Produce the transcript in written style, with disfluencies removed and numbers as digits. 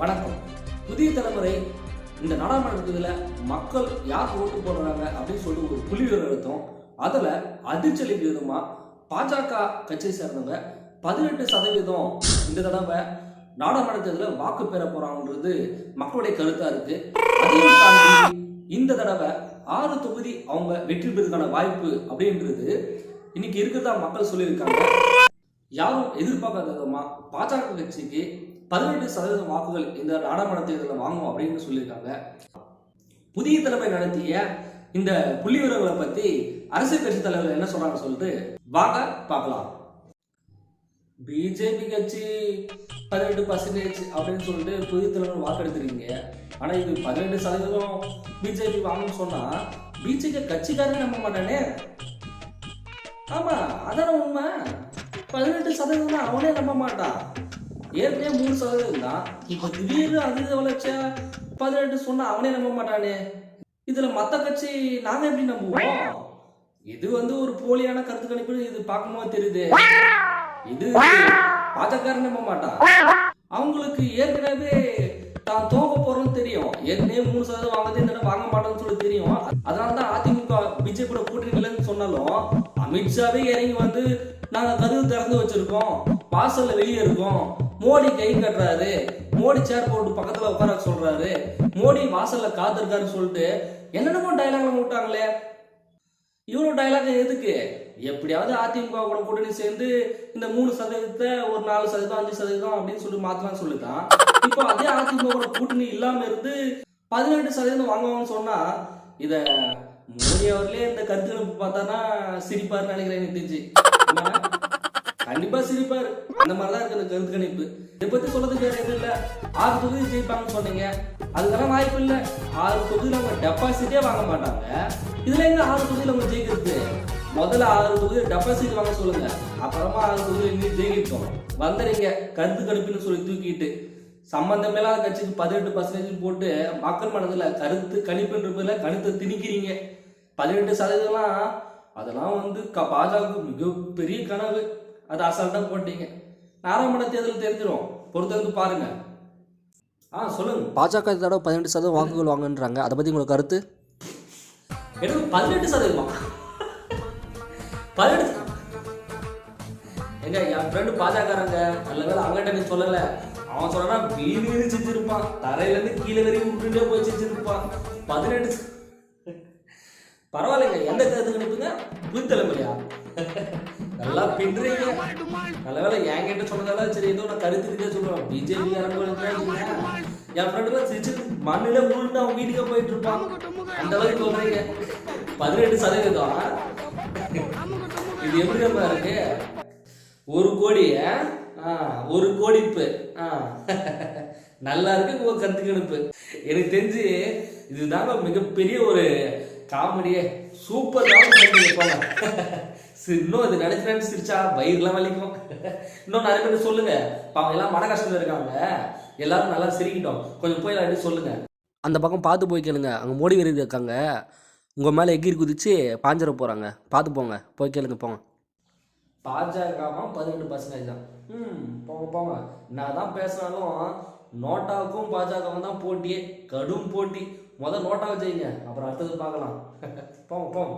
வணக்கம். புதிய தலைமுறை இந்த நாடாளுமன்றத்தில் மக்கள் யார் ஓட்டு போடுறாங்க அப்படின்னு சொல்லிட்டு ஒரு புள்ளி விவரம் எடுத்தோம். அதில் அதிர்ச்சலிக்கு விதமாக பாஜக கட்சியை சேர்ந்தவங்க 18% இந்த தடவை நாடாளுமன்றத்தில் வாக்கு பெற போறாங்கன்றது மக்களுடைய கருத்தா இருக்கு. அதையும் தாண்டி இந்த தடவை 6 தொகுதி அவங்க வெற்றி பெறதுக்கான வாய்ப்பு அப்படின்றது இன்னைக்கு இருக்கிறதா மக்கள் சொல்லியிருக்காங்க. யாரும் எதிர்பார்க்காத விதமா பாஜக கட்சிக்கு 18% வாக்குகள் இந்த நாடாளுமன்ற தேர்தலில் வாங்கும் அப்படின்னு சொல்லியிருக்காங்க. புதிய தலைமை நடத்திய இந்த புள்ளி விவரங்களை பத்தி அரசியல் கட்சி தலைவர்கள் என்ன சொல்றாங்க சொல்லிட்டு வாங்க பார்க்கலாம். பிஜேபி கட்சி 18% அப்படின்னு சொல்லிட்டு புதிய தலைவர் வாக்கெடுத்துறீங்க. ஆனா இது 18% பிஜேபி வாங்கணும்னு சொன்னா பிஜேபி கட்சிக்காரே நம்ப மாட்டானே. ஆமா அதான உண்மை. 18% அவனே நம்ப மாட்டான். ஏற்கனவே 3% தான். இப்ப திடீர்னு அது வளர்ச்சியா 18 சொன்னா அவனே நம்ப மாட்டானே. இதுல மத்த கட்சி நாங்க எப்படி நம்புவோம்? இது ஒரு போலியான கருத்து கணிப்பு. இது பார்க்கும்போது தெரியுது இது பாஜக நம்ப மாட்டான். அவங்களுக்கு ஏற்கனவே தான் தோக்க போறோம்னு தெரியும். ஏற்கனவே 3% வாங்குறது இந்த வாங்க மாட்டோம்னு சொல்லி தெரியும். அதனாலதான் அதிமுக பிஜேபி கூட கூட்டணி இல்லைன்னு சொன்னாலும் அமித்ஷாவே இறங்கி நாங்க கதவு திறந்து வச்சிருக்கோம், வாசல்ல வெளியே இருக்கோம், மோடி கை கட்டுறாரு, மோடி சேர் போட்டு பக்கத்துல உட்கார சொல்றாரு, மோடி வாசல்ல காத்திருக்காருன்னு சொல்லிட்டு என்னென்னமோ டைலாக்ல விட்டாங்களே. இவ்வளவு டைலாக் எதுக்கு? எப்படியாவது அதிமுக கூட கூட்டணி சேர்ந்து இந்த 3% ஒரு 4% 5% அப்படின்னு சொல்லி மாத்தலாம்னு சொல்லிட்டான். இப்போ அதே அதிமுக கூட்டணி இல்லாம இருந்து 18% வாங்குவாங்கன்னு சொன்னா இத மோடி அவர்களே இந்த கருத்து கணிப்பு பார்த்தானா சிரிப்பாரு நினைக்கிறேன். எனக்கு தெரிஞ்சு கண்டிப்பா சிரிப்பாரு. அந்த மாதிரிதான் இருக்கு இந்த கருத்து கணிப்பு. இதை பத்தி சொல்றதுக்கு வேற எதுவும் இல்ல. 6 தொகுதி ஜெயிப்பாங்கன்னு சொன்னீங்க. அதுக்கெல்லாம் வாய்ப்பு இல்ல. 6 தொகுதியில அவங்க டெபாசிட்டே வாங்க மாட்டாங்க. இதுல எங்க 6 தொகுதியில அவங்க ஜெயிக்கிறது? முதல்ல 6 தொகுதி டெபாசிட் வாங்க சொல்லுங்க, அப்புறமா 6 தொகுதி இன்னும் ஜெயிக்கிட்டோம். வந்துறீங்க கருத்து கணிப்புன்னு சொல்லி தூக்கிட்டு சம்பந்தமேலாத கட்சிக்கு 18% போட்டு மக்கள் மனதுல கருத்து கணிப்புன்றதுல கணித்தை திணிக்கிறீங்க. 18% அதெல்லாம் பாஜக மிகப்பெரிய கனவு. அது அசால்ட்டா போட்டீங்க. நாடாளுமன்ற தேர்தல் தெரிஞ்சிடும், பொறுத்தவரைக்கும் பாருங்க. சொல்லுங்க. பாஜக தடவை 18% வாக்குகள் வாங்குன்றாங்க. அதை பத்தி உங்களுக்கு கருத்து? எனக்கு 18% எங்க என் ஃப்ரெண்டு பாஜகறாங்க. நல்ல வேலை அவங்ககிட்ட நீ சொல்லல. அவன் சொல்றா வீடு செஞ்சிருப்பான், தரையில இருந்து கீழே வரைக்கும் விட்டுட்டே போய் செஞ்சிருப்பான். 18 பரவாயில்லைங்க. எந்த கருத்து கணிப்புங்க? புது தலைமையா? நல்லா பின்றீங்க. நல்ல வேலை என்கிட்ட சொன்னதால சரி ஏதோ நான் கருத்துக்கிட்டே சொல்லுவேன். பிஜேபி என் ஃப்ரெண்டு சிரிச்சு மண்ணில முழுட்டு அவன் வீட்டுக்கு போயிட்டு இருப்பான். அந்த அளவுக்கு சொல்றீங்க. 18% இது எப்படி நம்ம இருக்கு? 1 கோடி 1 கோடிப்பு நல்லா இருக்கு உங்க கருத்து கணிப்பு. எனக்கு தெரிஞ்சு இதுதாங்க மிகப்பெரிய ஒரு காமெடியே. சூப்பர் போங்க. இன்னும் இது நினைச்சு சிரிச்சா வயிறுலாம் வலிக்கும். இன்னும் நிறைய பேர் சொல்லுங்க. அவங்க எல்லாம் மன கஷ்டத்துல இருக்காங்க. எல்லாரும் நல்லா சிரிக்கிட்டோம். கொஞ்சம் போய் எல்லாரும் சொல்லுங்க. அந்த பக்கம் பார்த்து போய் கேளுங்க. அங்கே மோடி வீரர் இருக்காங்க. உங்கள் மேலே எகிரி குதிச்சு பாஞ்சிட போகிறாங்க. பார்த்து போங்க, போய் கேளுங்க. போங்க. பாஜக 18% தான். போங்க போங்க. நான் தான் பேசினாலும் நோட்டாவுக்கும் பாஜகவும் தான் போட்டியே. கடும் போட்டி. முதல் நோட்டாவை ஜெயிங்க, அப்புறம் அடுத்தது பார்க்கலாம். போங்க போங்க.